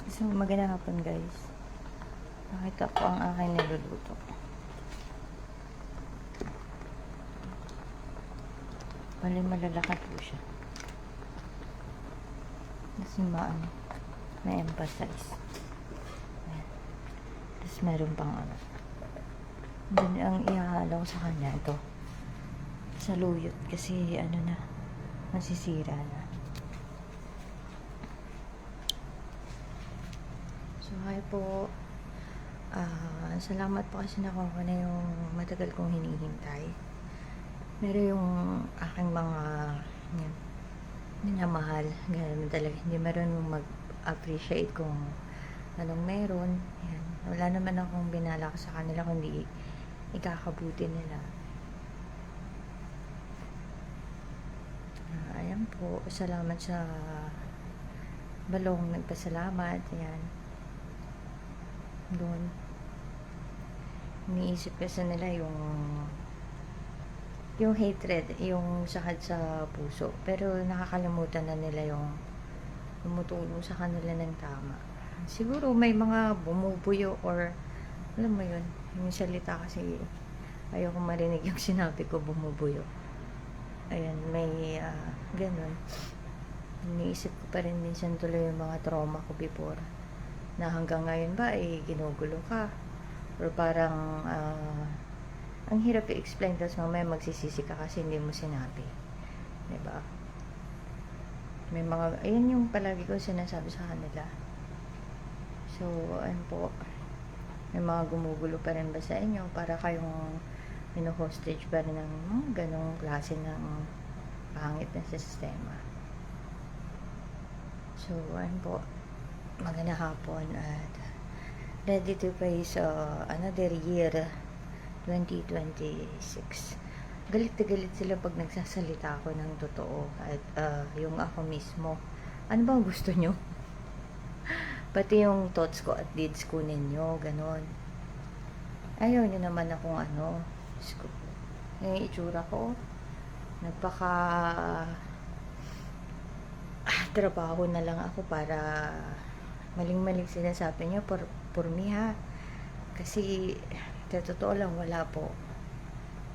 So, magandang hapon guys. Nakita ko ang aking niluluto. Bali malalaki po siya. Kasi may emphasize. Ayan. Tapos meron pang Doon ang ihahalo sa kanya ito. Saluyot kasi masisira na. So, hi po. Salamat po kasi nakuha ko na yung matagal kong hinihintay. Meron yung aking mga minamahal. Ganun talaga. Hindi marunong mag-appreciate kung anong meron. Yan. Wala naman akong binalak sa kanila kundi ikakabuti nila. Ayan po. Salamat sa balong nagpasalamat. Ayan. Doon. Iniisip kasi nila yung hatred, yung sakit sa puso. Pero nakakalimutan na nila yung tumutulong sa kanila ng tama. Siguro may mga bumubuyo or alam mo yun, yung salita kasi ayoko marinig yung sinabi ko bumubuyo. Ayan, may ganun. Iniisip ko pa rin minsan tuloy yung mga trauma ko before. Na hanggang ngayon ba ginugulo ka or parang ang hirap i-explain tapos mamaya magsisisi ka kasi hindi mo sinabi, diba? May mga ayun yung palagi ko sinasabi sa kanila. So ayun po, may mga gumugulo pa rin ba sa inyo para kayong hostage pa rin ng ganong klase ng pangit na sistema. So ayun po, magandang hapon at ready to face another year 2026. Galit na galit sila pag nagsasalita ako ng totoo at yung ako mismo. Ano bang gusto nyo? Pati yung thoughts ko at deeds ko ninyo, ganon. Ayaw nyo naman akong yung itsura ko nagpaka trabaho na lang ako para maling-maling sinasabi niyo for me ha. Kasi sa totoo lang wala po.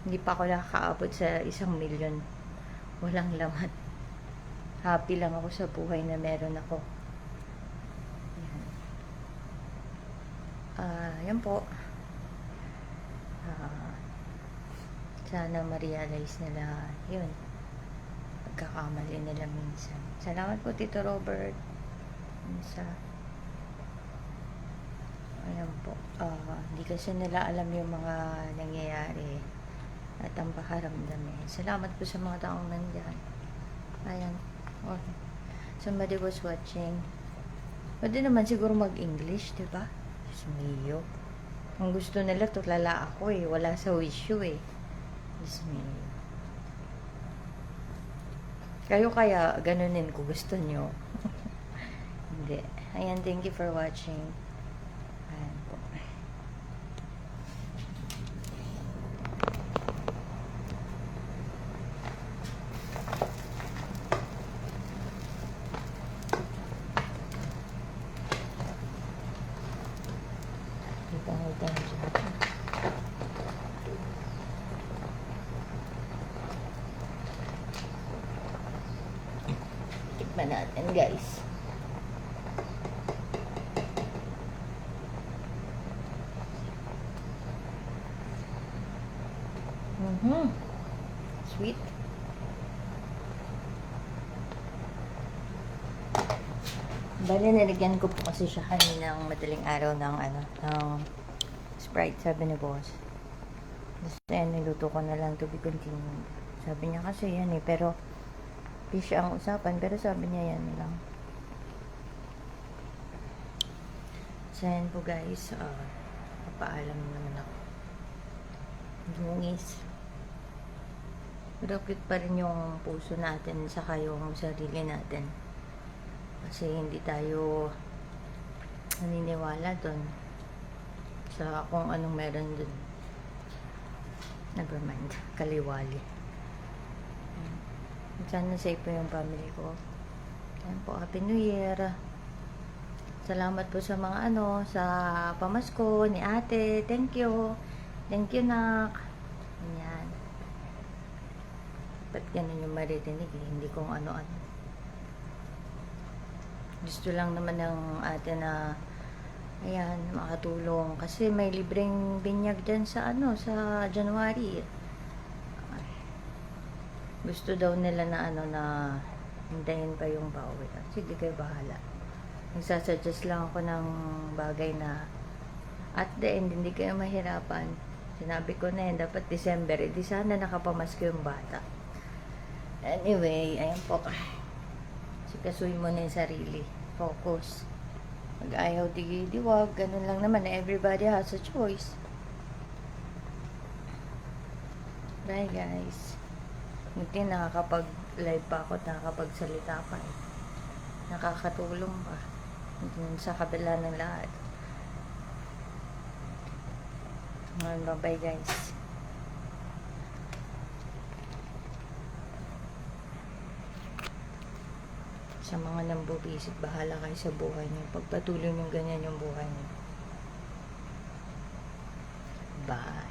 Hindi pa ako nakakaabot sa 1 milyon. Walang laman. Happy lang ako sa buhay na meron ako. Yan po. Sana ma-realize nila yun. Pagkakamali nila minsan. Salamat po Tito Robert. Ayan po. Hindi kasi nila alam yung mga nangyayari at ang pakaramdam Salamat po sa mga taong nandyan. Ayan. Somebody was watching. Pwede naman siguro mag-English, diba? Diyos mio. Ang gusto nila, tulala ako Wala sa wisyo Diyos mio. Kayo kaya ganunin ko gusto nyo. Hindi. Ayan, thank you for watching. Ayan po. Kita dyan. Tikman natin guys. Sweet. Bali, nalagyan ko po kasi siya kaninang madaling araw ng Sprite, sabi ni boss. Basta yan, niluto ko na lang to be continued. Sabi niya kasi yan pero fish ang usapan, pero sabi niya yan lang. So yan po guys, papaalam naman ako. Dungis. Pero cute pa rin yung puso natin saka yung sarili natin. Kasi hindi tayo naniniwala dun sa kung anong meron dun. Never mind. Kaliwali. Sana safe po yung family ko. Ayan po. Happy New Year. Salamat po sa mga sa pamasko ni ate. Thank you. Thank you, nak. Ayan. Ba't ganun yung maririnig eh? Hindi kong ano-ano. Gusto lang naman ng ate na ayan, makatulong. Kasi may libreng binyag dyan sa sa January. Gusto daw nila na na hintayin pa yung pauwi. Sige, kayo bahala. Nagsasuggest lang ako ng bagay na at the end, hindi kayo mahirapan. Sinabi ko na yun, dapat December. Di sana nakapamasko yung bata. Anyway, ayan po. Sikasuin mo na yung sarili. Focus. Mag-ayaw di-diwag. Ganun lang naman. Everybody has a choice. Bye, guys. Buti nakakapag-live pa ako at nakakapagsalita pa eh. Nakakatulong pa. Sa kabila ng lahat. Bye, guys. Sa mga nambubisit, bahala kayo sa buhay niyo. Pagpatuloy niyo ganyan yung buhay niyo. Bye.